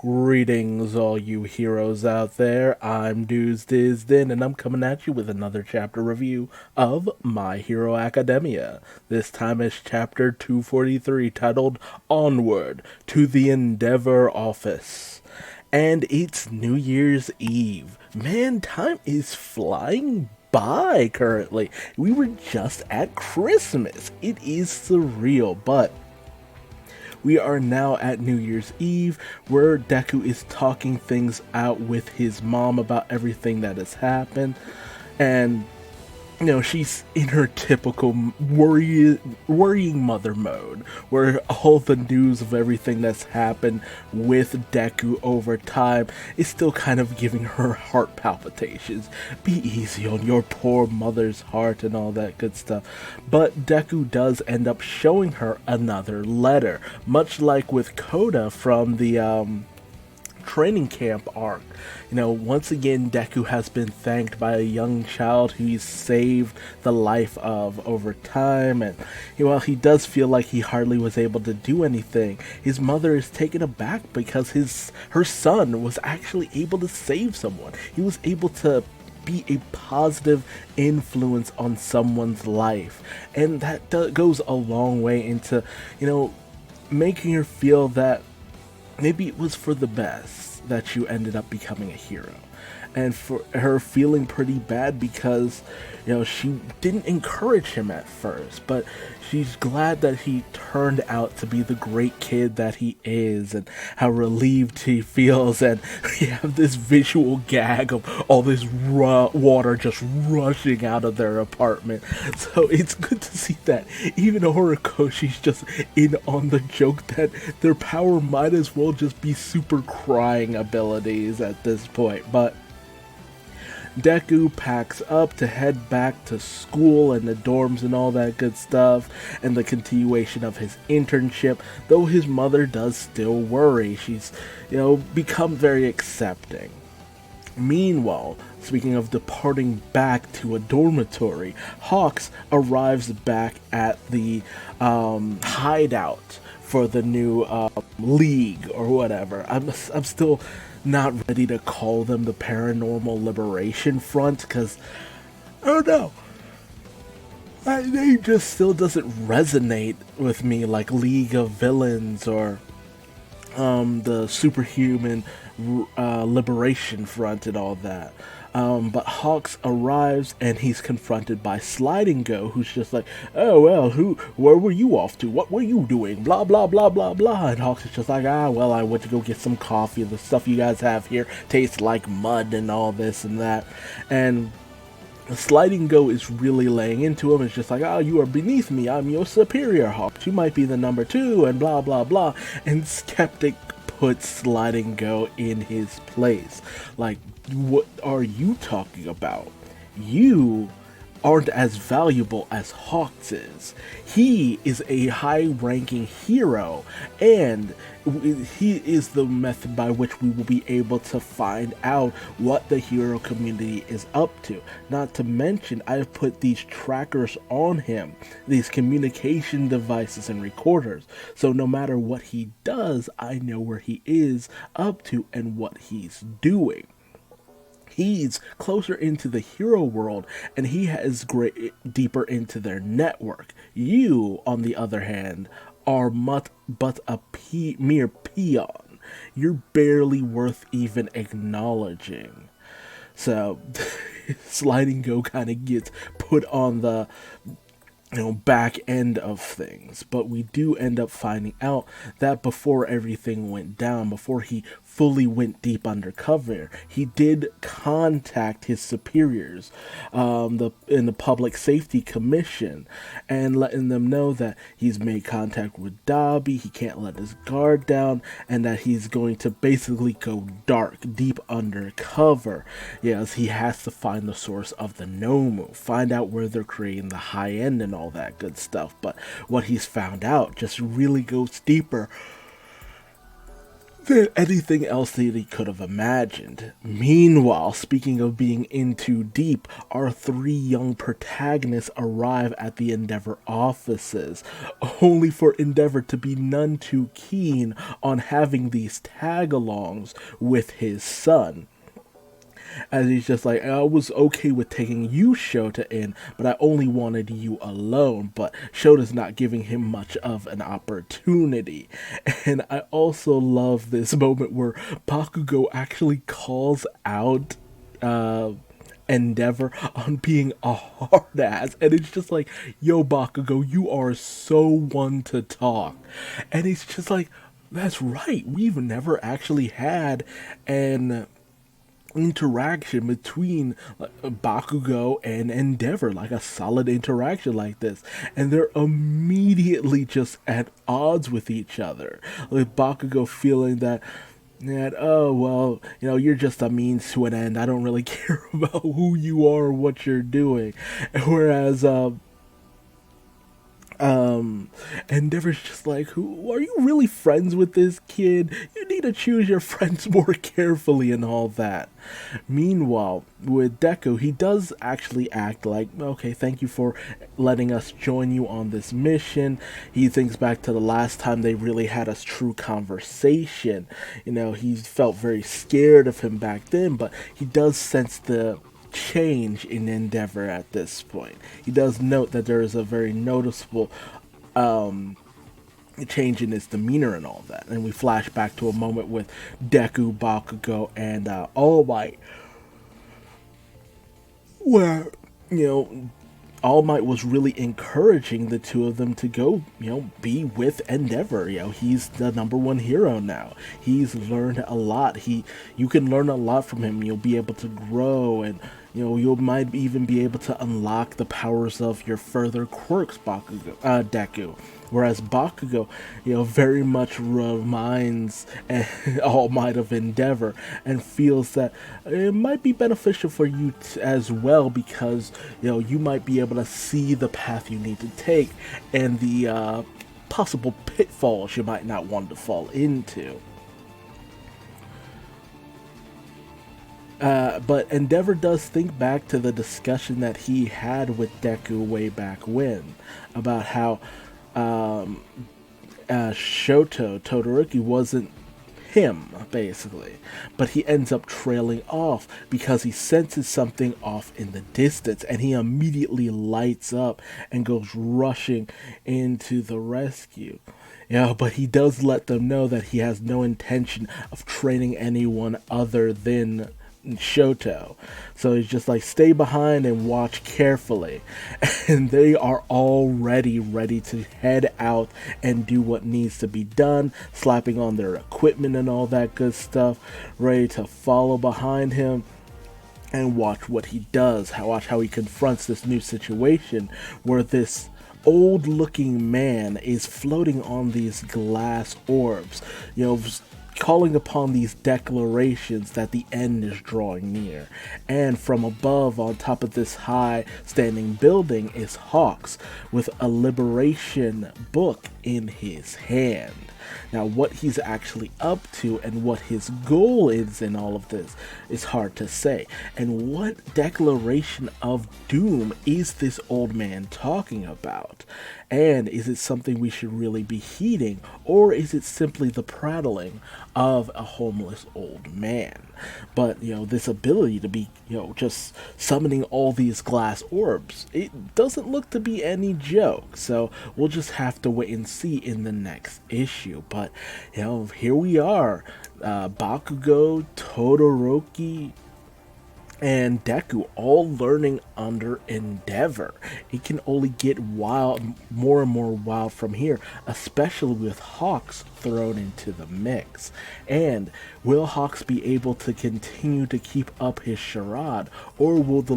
Greetings, all you heroes out there. I'm Duuz-Diz-Din, and I'm coming at you with another chapter review of My Hero Academia. This time it's chapter 243, titled Onward to the Endeavor Office. And it's New Year's Eve. Man, time is flying by currently. We were just at Christmas. It is surreal, but we are now at New Year's Eve, where Deku is talking things out with his mom about everything that has happened. And, she's in her typical worrying mother mode, where all the news of everything that's happened with Deku over time is still kind of giving her heart palpitations. Be easy on your poor mother's heart and all that good stuff. But Deku does end up showing her another letter, much like with Koda from the training camp arc. Once again, Deku has been thanked by a young child who he's saved the life of over time, and while he does feel like he hardly was able to do anything, his mother is taken aback because her son was actually able to save someone. He was able to be a positive influence on someone's life, and that goes a long way into, making her feel that maybe it was for the best that you ended up becoming a hero. And for her feeling pretty bad because, she didn't encourage him at first, but she's glad that he turned out to be the great kid that he is, and how relieved he feels. And we have this visual gag of all this water just rushing out of their apartment. So it's good to see that even Horikoshi's just in on the joke that their power might as well just be super crying abilities at this point. But Deku packs up to head back to school and the dorms and all that good stuff, and the continuation of his internship, though his mother does still worry. She's, become very accepting. Meanwhile, speaking of departing back to a dormitory, Hawks arrives back at the hideout for the new league or whatever. I'm still not ready to call them the Paranormal Liberation Front, because I don't know, that name just still doesn't resonate with me like League of Villains or the Superhuman Liberation Front and all that. But Hawks arrives and he's confronted by Sliding Go, who's just like, oh well, where were you off to? What were you doing? Blah blah blah blah blah. And Hawks is just like, well, I went to go get some coffee. The stuff you guys have here tastes like mud and all this and that. And Sliding Go is really laying into him. It's just like, you are beneath me. I'm your superior, Hawks. You might be the number 2 and blah blah blah. And Skeptic puts Sliding Go in his place. Like, what are you talking about? You aren't as valuable as Hawks is. He is a high-ranking hero, and he is the method by which we will be able to find out what the hero community is up to. Not to mention, I've put these trackers on him, these communication devices and recorders, so no matter what he does, I know where he is up to and what he's doing. He's closer into the hero world, and he has deeper into their network. You, on the other hand, are but a mere peon. You're barely worth even acknowledging. So, Sliding Go kind of gets put on the back end of things, but we do end up finding out that before everything went down, before he fully went deep undercover, he did contact his superiors in the Public Safety Commission, and letting them know that he's made contact with Dobby, he can't let his guard down, and that he's going to basically go dark, deep undercover. Yes, he has to find the source of the Nomu, find out where they're creating the high end and all that good stuff. But what he's found out just really goes deeper than anything else that he could have imagined. Meanwhile, speaking of being in too deep, our three young protagonists arrive at the Endeavor offices, only for Endeavor to be none too keen on having these tag-alongs with his son. As he's just like, I was okay with taking you, Shota, in, but I only wanted you alone. But Shota's not giving him much of an opportunity. And I also love this moment where Bakugo actually calls out Endeavor on being a hard ass, and it's just like, yo, Bakugo, you are so one to talk. And it's just like, that's right, we've never actually had an interaction between Bakugo and Endeavor, like a solid interaction like this, and they're immediately just at odds with each other. Like Bakugo feeling that, oh well, you're just a means to an end, I don't really care about who you are or what you're doing. Whereas Endeavor's just like, who are you really friends with this kid? You need to choose your friends more carefully and all that. Meanwhile, with Deku, he does actually act like, okay, thank you for letting us join you on this mission. He thinks back to the last time they really had a true conversation. He felt very scared of him back then, but he does sense the change in Endeavor at this point. He does note that there is a very noticeable change in his demeanor and all that. And we flash back to a moment with Deku, Bakugo, and All Might, where, All Might was really encouraging the two of them to go, be with Endeavor. He's the #1 hero now. He's learned a lot. You can learn a lot from him. You'll be able to grow, and you might even be able to unlock the powers of your further quirks, Deku. Whereas Bakugo, very much reminds All Might of Endeavor, and feels that it might be beneficial for you as well, because you might be able to see the path you need to take and the possible pitfalls you might not want to fall into. But Endeavor does think back to the discussion that he had with Deku way back when, about how Shoto Todoroki wasn't him, basically, but he ends up trailing off because he senses something off in the distance, and he immediately lights up and goes rushing into the rescue. But he does let them know that he has no intention of training anyone other than Shoto. So he's just like, stay behind and watch carefully. And they are already ready to head out and do what needs to be done, slapping on their equipment and all that good stuff, ready to follow behind him and watch what he does. Watch how he confronts this new situation where this old looking man is floating on these glass orbs, calling upon these declarations that the end is drawing near. And from above, on top of this high standing building, is Hawks with a liberation book in his hand. Now, what he's actually up to and what his goal is in all of this is hard to say. And what declaration of doom is this old man talking about? And is it something we should really be heeding, or is it simply the prattling of a homeless old man? But, this ability to be, just summoning all these glass orbs, it doesn't look to be any joke. So we'll just have to wait and see in the next issue. But, here we are. Bakugo, Todoroki, and Deku all learning under Endeavor. It can only get wild, more and more wild from here, especially with Hawks thrown into the mix. And will Hawks be able to continue to keep up his charade, or will the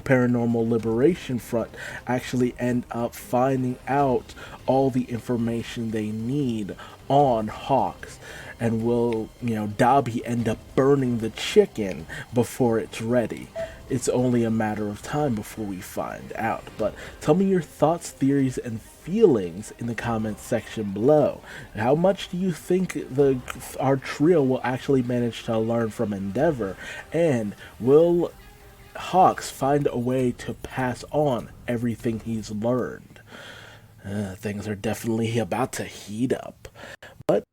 paranormal liberation front actually end up finding out all the information they need on Hawks? And will, Dabi end up burning the chicken before it's ready? it's only a matter of time before we find out. But tell me your thoughts, theories, and feelings in the comments section below. How much do you think our trio will actually manage to learn from Endeavor? And will Hawks find a way to pass on everything he's learned? Things are definitely about to heat up. But,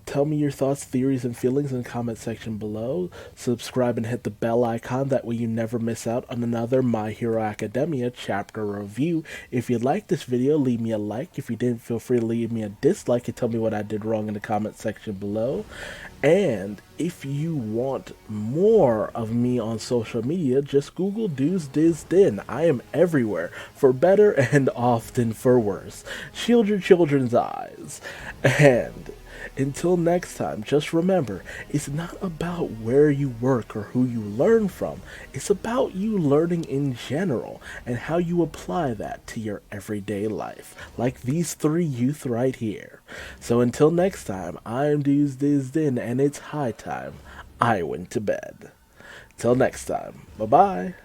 tell me your thoughts, theories, and feelings in the comment section below. Subscribe and hit the bell icon. That way you never miss out on another My Hero Academia chapter review. If you liked this video, leave me a like. If you didn't, feel free to leave me a dislike and tell me what I did wrong in the comment section below. And if you want more of me on social media, just Google Duuz-Diz-Din. I am everywhere, for better and often for worse. Shield your children's eyes. And until next time, just remember, it's not about where you work or who you learn from. It's about you learning in general and how you apply that to your everyday life, like these three youth right here. So until next time, I'm Duuz-Diz-Din, and it's high time I went to bed. Till next time, bye-bye.